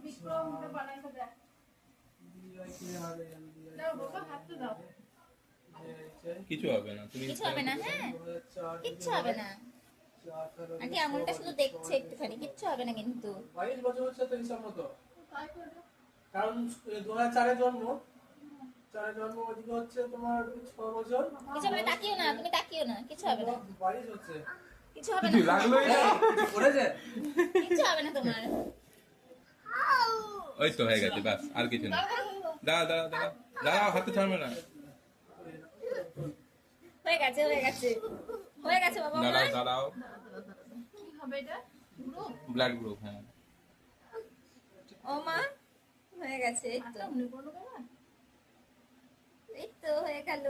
বিক্রমটা বানাইতে দেখ। দাও বাবা, হাতটা দাও। কিছু হবে না, তুমি কিছু হবে না। হ্যাঁ, কিচ্ছু হবে না। আন্টি আঙুলটা শুধু দেখছে একটুখানি, কিচ্ছু হবে না কিন্তু। 22 বছর হচ্ছে তো হিসাব মতো, তাই করে। কারণ 2004-এ জন্ম, 4-এ জন্ম, ওইদিকে হচ্ছে তোমার 6 বছর, কিছু হবে না, তাকিও না, তুমি তাকিও না, কিছু হবে না, 22 হচ্ছে। কিছু হবে না, লাগলো পড়েছে? কিচ্ছু হবে না তোমার। ওই তো হয়ে গেছে, বাস আর কিছু না। দাঁড়া দাঁড়া দাঁড়া দাঁড়াও, হাতে ছাড়বে না। হয়ে গেছে, হয়ে গেছে, হয়ে গেছে বাবা দাঁড়াও আমার। দাঁড়াও, কি হবে এটা? গ্রুপ? Blood group. হ্যাঁ, ও মা, হয়ে গেছে, এই তো, আচ্ছা, মনে পড়লো বাবা? এই তো হয়ে গেল।